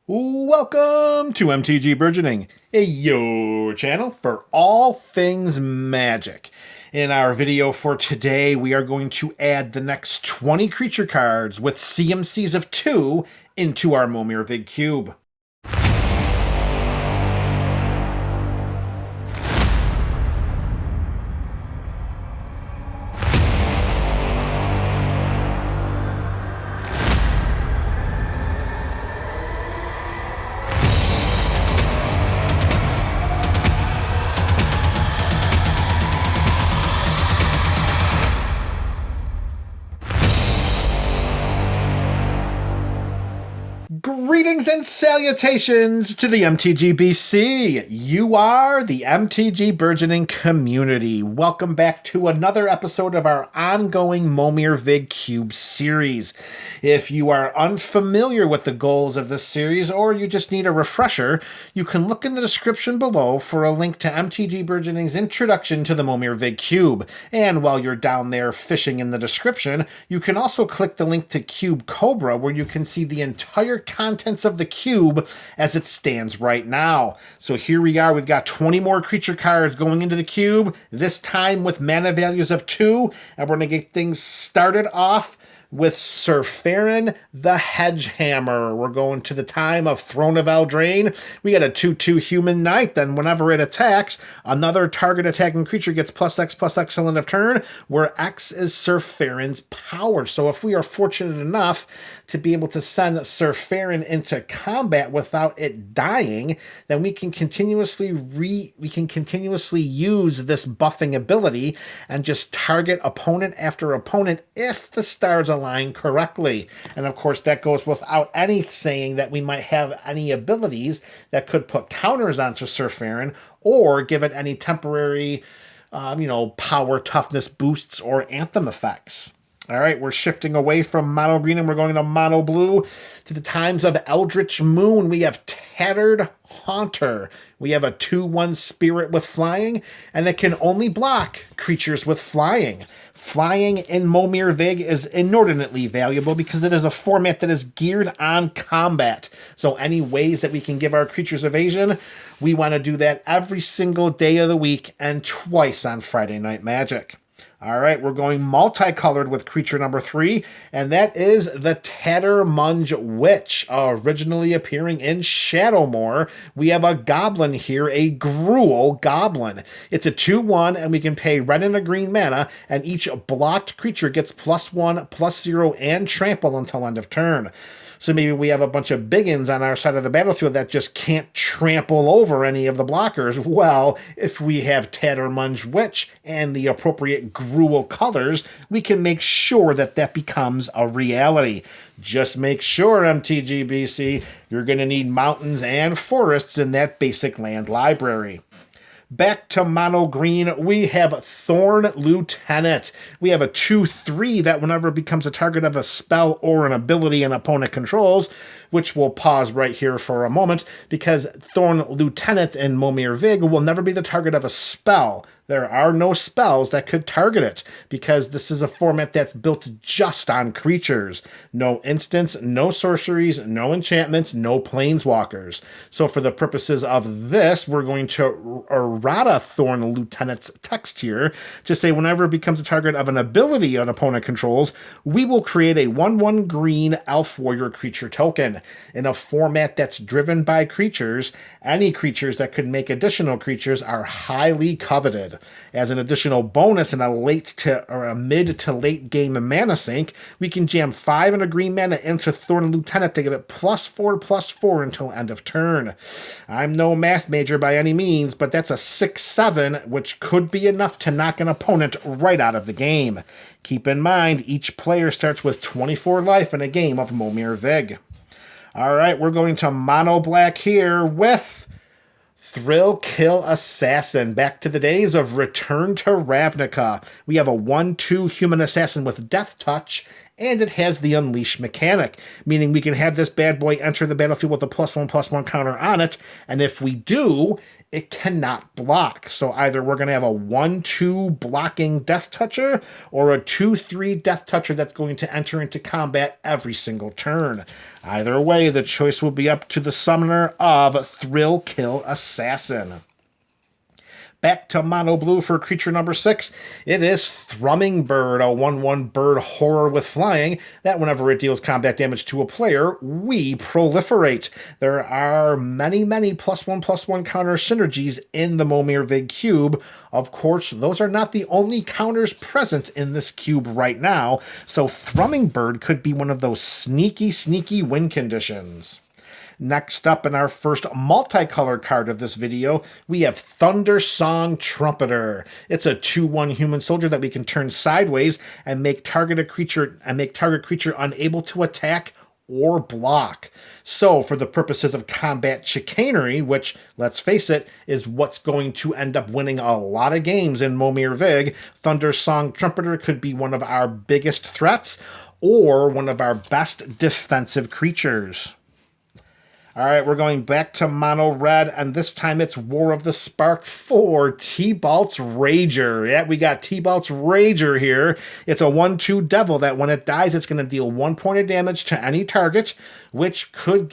Welcome to MTG Burgeoning, your channel for all things magic. In our video for today, we are going to add the next 20 creature cards with CMCs of 2 into our Momir Vig Cube. Greetings and salutations to the MTG You are the MTG Burgeoning community. Welcome back to another episode of our ongoing Momir Vig Cube Series. If you are unfamiliar with the goals of this series or you just need a refresher, you can look in the description below for a link to MTG Burgeoning's introduction to the Momir Vig Cube. And while you're down there fishing in the description, you can also click the link to Cube Cobra where you can see the entire contents of the cube as it stands right now. So here we are, we've got 20 more creature cards going into the cube, this time with mana values of 2, and we're going to get things started off with Sir Farron the Hedgehammer. We're going to the time of Throne of Eldraine. We got a 2/2 human knight, then whenever it attacks, another target attacking creature gets +X/+X till end of turn, where X is Sir Farron's power. So if we are fortunate enough to be able to send Sir Farron into combat without it dying, then we can continuously use this buffing ability and just target opponent after opponent if the stars align correctly. And of course that goes without any saying that we might have any abilities that could put counters onto Sir Farron or give it any temporary power toughness boosts or anthem effects. All right, we're shifting away from mono green and we're going to mono blue to the times of Eldritch Moon. We have Tattered Haunter. We have a 2/1 spirit with flying, and it can only block creatures with flying. Flying in Momir Vig is inordinately valuable because it is a format that is geared on combat. So any ways that we can give our creatures evasion, we want to do that every single day of the week and twice on Friday Night Magic. All right, we're going multicolored with creature number 3, and that is the Tattermunge Witch, originally appearing in Shadowmoor. We have a goblin here, a Gruul Goblin. It's a 2/1, and we can pay red and a green mana, and each blocked creature gets +1/+0 and trample until end of turn. So maybe we have a bunch of biggins on our side of the battlefield that just can't trample over any of the blockers. Well, if we have Tattermunge Witch and the appropriate Gruul colors, we can make sure that that becomes a reality. Just make sure, MTGBC, you're going to need mountains and forests in that basic land library. Back to mono green, we have Thorn Lieutenant. We have a 2/3 that whenever it becomes a target of a spell or an ability an opponent controls, which we'll pause right here for a moment, because Thorn Lieutenant in Momir Vig will never be the target of a spell. There are no spells that could target it, because this is a format that's built just on creatures. No instants, no sorceries, no enchantments, no planeswalkers. So for the purposes of this, we're going to errata Thorn Lieutenant's text here to say whenever it becomes a target of an ability an opponent controls, we will create a 1/1 green Elf Warrior creature token. In a format that's driven by creatures, any creatures that could make additional creatures are highly coveted. As an additional bonus in a mid to late game mana sink, we can jam 5 and a green mana into Thorn Lieutenant to give it +4/+4 until end of turn. I'm no math major by any means, but that's a 6/7, which could be enough to knock an opponent right out of the game. Keep in mind, each player starts with 24 life in a game of Momir Vig. All right, we're going to mono black here with Thrill Kill Assassin. Back to the days of Return to Ravnica. We have a 1/2 human assassin with Death Touch and it has the Unleash mechanic, meaning we can have this bad boy enter the battlefield with a +1/+1 counter on it, and if we do, it cannot block. So either we're going to have a 1/2 blocking Death Toucher or a 2/3 Death Toucher that's going to enter into combat every single turn. Either way, the choice will be up to the summoner of Thrill Kill Assassin. Back to mono blue for creature number 6. It is Thrumming Bird, a 1/1 bird horror with flying that whenever it deals combat damage to a player, we proliferate. There are many +1/+1 counter synergies in the Momir Vig Cube. Of course, those are not the only counters present in this cube right now, so Thrumming Bird could be one of those sneaky win conditions. Next up in our first multicolored card of this video, we have Thundersong Trumpeter. It's a 2/1 human soldier that we can turn sideways and make target creature unable to attack or block. So for the purposes of combat chicanery, which, let's face it, is what's going to end up winning a lot of games in Momir Vig, Thundersong Trumpeter could be one of our biggest threats or one of our best defensive creatures. All right, we're going back to mono red, and this time it's War of the Spark for T-Balt's Rager. Yeah, we got T-Balt's Rager here. It's a 1/2 devil that when it dies, it's going to deal 1 point of damage to any target, which could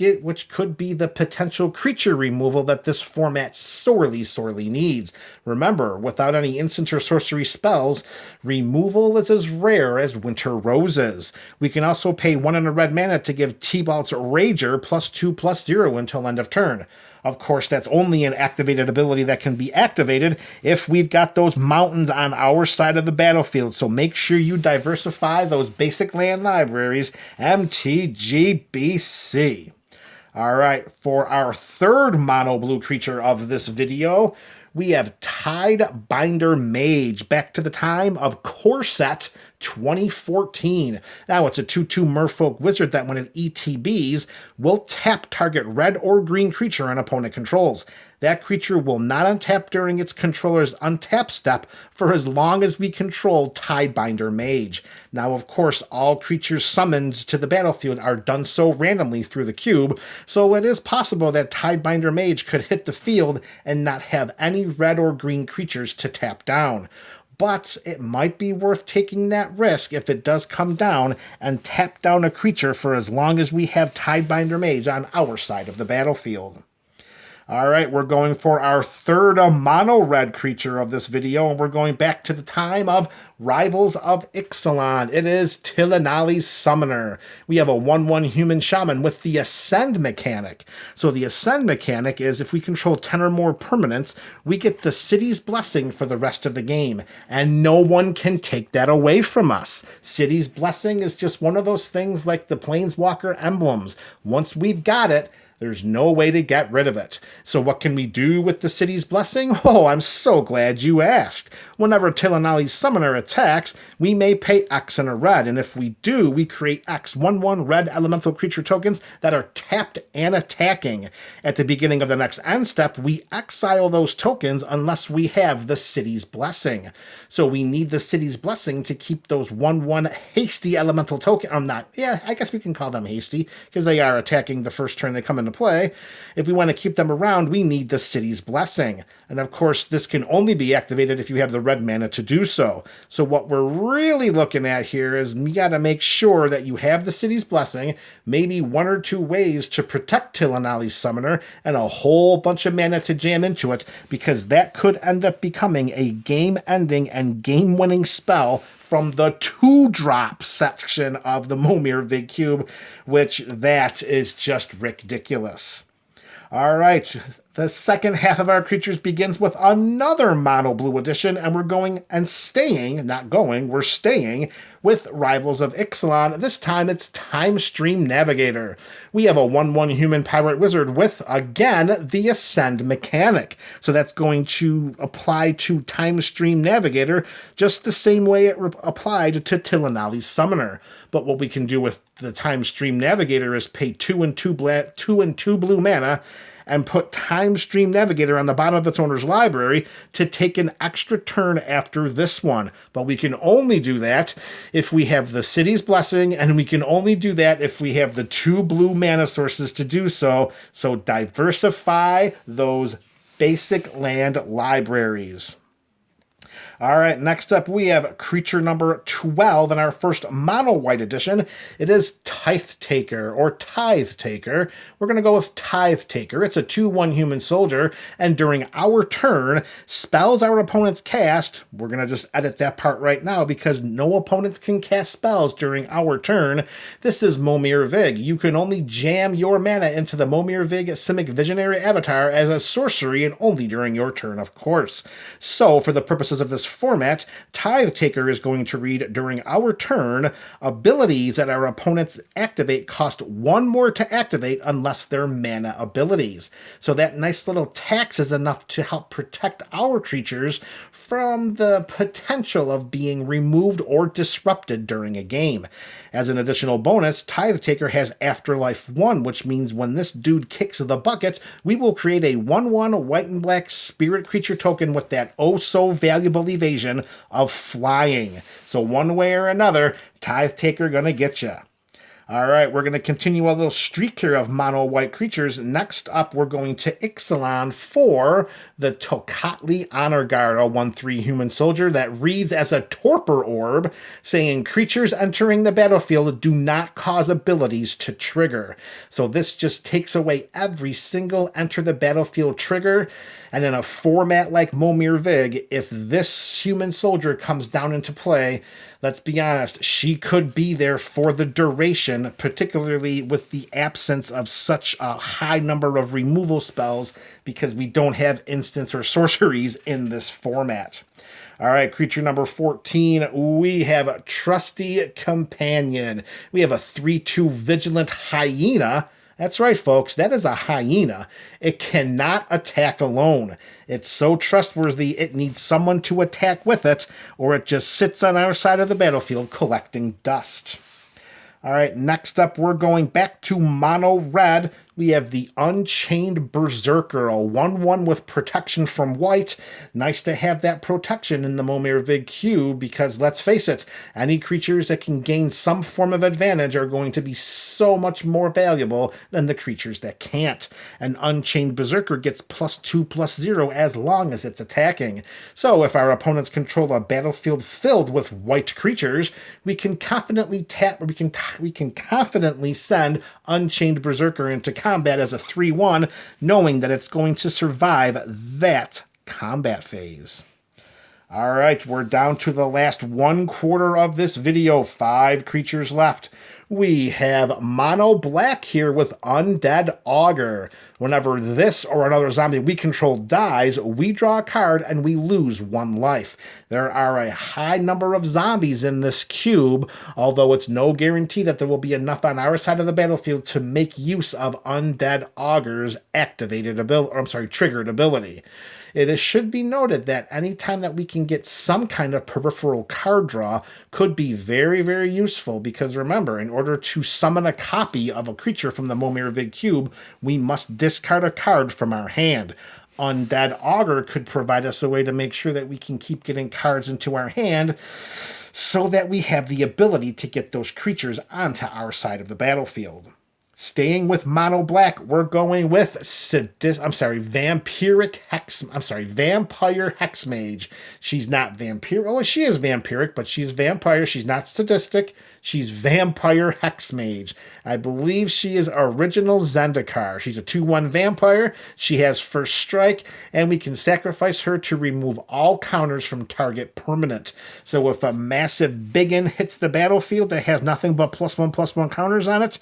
be the potential creature removal that this format sorely needs. Remember, without any instant or sorcery spells, removal is as rare as winter roses. We can also pay 1 and a red mana to give T-Balt's Rager +2/+0 until end of turn. Of course, that's only an activated ability that can be activated if we've got those mountains on our side of the battlefield, so make sure you diversify those basic land libraries, MTG All right, for our third mono blue creature of this video, we have Tidebinder Mage, back to the time of Core Set 2014. Now, it's a 2/2 Merfolk Wizard that when it ETBs, will tap target red or green creature an opponent controls. That creature will not untap during its controller's untap step for as long as we control Tidebinder Mage. Now, of course, all creatures summoned to the battlefield are done so randomly through the cube, so it is possible that Tidebinder Mage could hit the field and not have any red or green creatures to tap down. But it might be worth taking that risk if it does come down and tap down a creature for as long as we have Tidebinder Mage on our side of the battlefield. All right, we're going for our third mono-red creature of this video, and we're going back to the time of Rivals of Ixalan. It is Tilinali's Summoner. We have a 1/1 human shaman with the Ascend mechanic. So the Ascend mechanic is if we control 10 or more permanents, we get the City's Blessing for the rest of the game, and no one can take that away from us. City's Blessing is just one of those things like the Planeswalker emblems. Once we've got it, there's no way to get rid of it. So what can we do with the City's Blessing? Oh, I'm so glad you asked. Whenever Tilinali's Summoner attacks, we may pay X and a red, and if we do, we create X 1/1 red elemental creature tokens that are tapped and attacking. At the beginning of the next end step, we exile those tokens unless we have the City's Blessing. So we need the City's Blessing to keep those 1/1 hasty elemental token. I guess we can call them hasty, because they are attacking the first turn they come into play. If we want to keep them around, we need the City's Blessing. And of course, this can only be activated if you have the red mana to do so. So what we're really looking at here is you got to make sure that you have the City's Blessing, maybe 1 or 2 ways to protect Tilinali's Summoner, and a whole bunch of mana to jam into it, because that could end up becoming a game-ending and game-winning spell from the 2-drop section of the Momir Vig Cube, which that is just ridiculous. All right, the second half of our creatures begins with another mono blue edition, and we're staying with Rivals of Ixalan. This time it's Time Stream Navigator. We have a 1/1 human pirate wizard with, again, the Ascend mechanic. So that's going to apply to Time Stream Navigator just the same way it applied to Tilinali's Summoner. But what we can do with the Time Stream Navigator is pay 2 and 2 blue mana and put Time Stream Navigator on the bottom of its owner's library to take an extra turn after this one. But we can only do that if we have the City's Blessing, and we can only do that if we have the 2 blue mana sources to do so. So diversify those basic land libraries. All right, next up we have creature number 12 in our first mono white edition. It is Tithe Taker or Tithe Taker. We're going to go with Tithe Taker. It's a 2/1 human soldier, and during our turn, spells our opponents cast, we're going to just edit that part right now because no opponents can cast spells during our turn. This is Momir Vig. You can only jam your mana into the Momir Vig Simic Visionary Avatar as a sorcery and only during your turn, of course. So, for the purposes of this format, Tithe Taker is going to read during our turn, abilities that our opponents activate cost 1 more to activate unless they're mana abilities. So that nice little tax is enough to help protect our creatures from the potential of being removed or disrupted during a game. As an additional bonus, Tithe Taker has Afterlife 1, which means when this dude kicks the bucket, we will create a 1/1 white and black spirit creature token with that oh-so-valuable evasion of flying. So one way or another, Tithe Taker gonna get ya. All right, we're going to continue a little streak here of mono white creatures. Next up, we're going to Ixalan for the Tocatli Honor Guard, a 1/3 human soldier that reads as a torpor orb, saying creatures entering the battlefield do not cause abilities to trigger. So this just takes away every single enter the battlefield trigger. And in a format like Momir Vig, if this human soldier comes down into play, let's be honest, she could be there for the duration, particularly with the absence of such a high number of removal spells because we don't have instants or sorceries in this format. All right, creature number 14, we have Trusty Companion. We have a 3/2 Vigilant Hyena. That's right, folks, that is a hyena. It cannot attack alone. It's so trustworthy, it needs someone to attack with it, or it just sits on our side of the battlefield collecting dust. All right, next up, we're going back to mono red. We have the Unchained Berserker, a 1/1 with protection from white. Nice to have that protection in the Momir Vig Cube because, let's face it, any creatures that can gain some form of advantage are going to be so much more valuable than the creatures that can't. An Unchained Berserker gets +2/+0 as long as it's attacking. So if our opponents control a battlefield filled with white creatures, we can confidently we can confidently send Unchained Berserker into combat as a 3/1, knowing that it's going to survive that combat phase. All right, we're down to the last 1/4 of this video. 5 creatures left. We have mono black here with Undead Augur. Whenever this or another zombie we control dies, we draw a card and we lose 1 life. There are a high number of zombies in this cube, although it's no guarantee that there will be enough on our side of the battlefield to make use of Undead Augur's triggered ability. It should be noted that any time that we can get some kind of peripheral card draw could be very, very useful because remember, in order to summon a copy of a creature from the Momir Vig Cube, we must discard a card from our hand. Undead Augur could provide us a way to make sure that we can keep getting cards into our hand so that we have the ability to get those creatures onto our side of the battlefield. Staying with mono black, we're going with Vampire Hexmage. She's not vampire. Well, she is vampiric, but she's vampire. She's not sadistic. She's Vampire Hexmage. I believe she is original Zendikar. She's a 2/1 vampire. She has first strike, and we can sacrifice her to remove all counters from target permanent. So if a massive biggin hits the battlefield that has nothing but +1/+1 counters on it,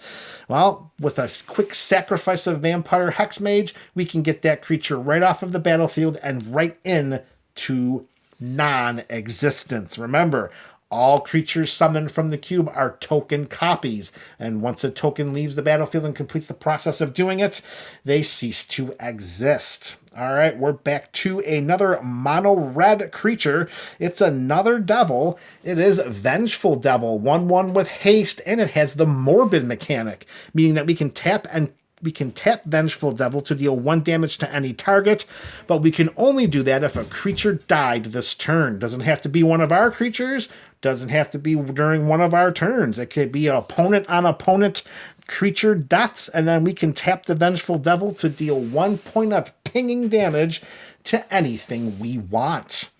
well, with a quick sacrifice of Vampire Hexmage, we can get that creature right off of the battlefield and right into non-existence. Remember, all creatures summoned from the cube are token copies, and once a token leaves the battlefield and completes the process of doing it, they cease to exist. All right, we're back to another mono red creature. It's another devil. It is Vengeful Devil, 1/1 with haste, and it has the morbid mechanic, meaning that we can tap and we can tap Vengeful Devil to deal 1 damage to any target, but we can only do that if a creature died this turn. Doesn't have to be one of our creatures, doesn't have to be during one of our turns. It could be opponent on opponent creature deaths, and then we can tap the Vengeful Devil to deal 1 point of pinging damage to anything we want.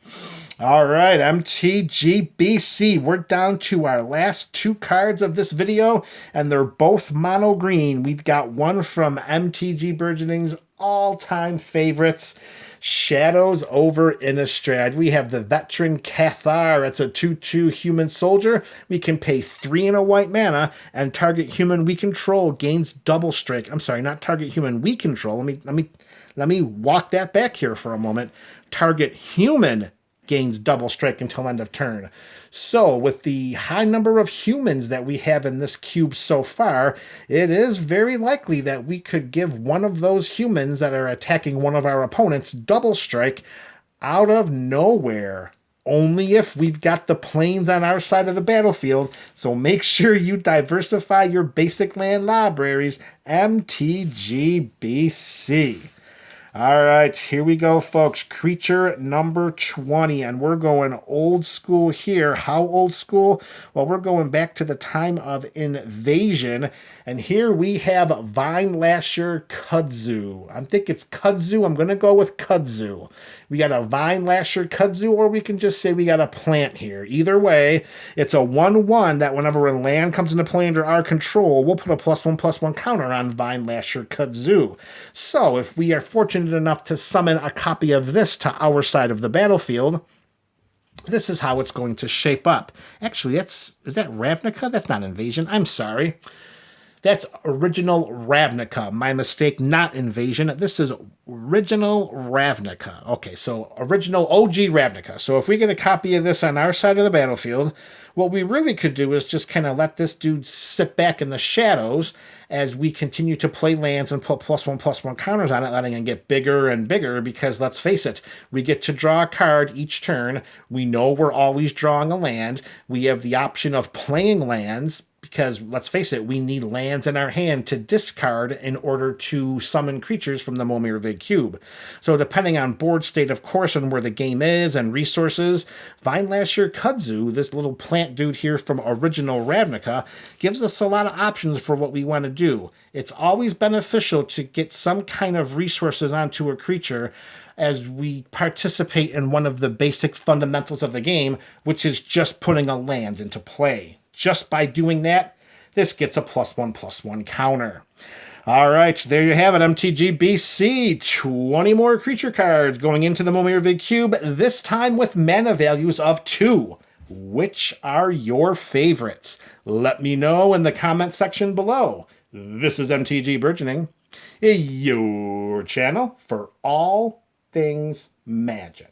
All right, MTGBC, we're down to our last 2 cards of this video, and they're both mono green. We've got one from MTG Burgeoning's all-time favorites, Shadows over Innistrad. We have the Veteran Cathar. It's a 2/2 human soldier. We can pay 3 and a white mana, and target human we control gains double strike. I'm sorry, not target human we control. Let me walk that back here for a moment. Target human gains double strike until end of turn. So with the high number of humans that we have in this cube so far, it is very likely that we could give one of those humans that are attacking one of our opponents double strike out of nowhere. Only if we've got the plains on our side of the battlefield, so make sure you diversify your basic land libraries, MTGBC. All right, here we go, folks. Creature number 20, and we're going old school here. How old school? Well, we're going back to the time of Invasion, and here we have Vinelasher Kudzu. I think it's Kudzu. I'm going to go with Kudzu. We got a Vinelasher Kudzu, or we can just say we got a plant here. Either way, it's a 1/1 that whenever a land comes into play under our control, we'll put a +1/+1 counter on Vinelasher Kudzu. So if we are fortunate enough to summon a copy of this to our side of the battlefield, this is how it's going to shape up. Actually, is that Ravnica? That's not Invasion. I'm sorry. That's original Ravnica. My mistake, not Invasion. This is original Ravnica. Okay, so original OG Ravnica. So if we get a copy of this on our side of the battlefield, what we really could do is just kind of let this dude sit back in the shadows as we continue to play lands and put +1/+1 counters on it, letting it get bigger and bigger, because let's face it, we get to draw a card each turn. We know we're always drawing a land. We have the option of playing lands, because let's face it, we need lands in our hand to discard in order to summon creatures from the Momir Vig Cube. So depending on board state, of course, and where the game is and resources, Vinelasher Kudzu, this little plant dude here from original Ravnica, gives us a lot of options for what we want to do. It's always beneficial to get some kind of resources onto a creature as we participate in one of the basic fundamentals of the game, which is just putting a land into play. Just by doing that, this gets a +1/+1 counter. All right, there you have it, MTGBC. 20 more creature cards going into the Momir Vig Cube, this time with mana values of 2. Which are your favorites? Let me know in the comment section below. This is MTG Burgeoning, your channel for all things magic.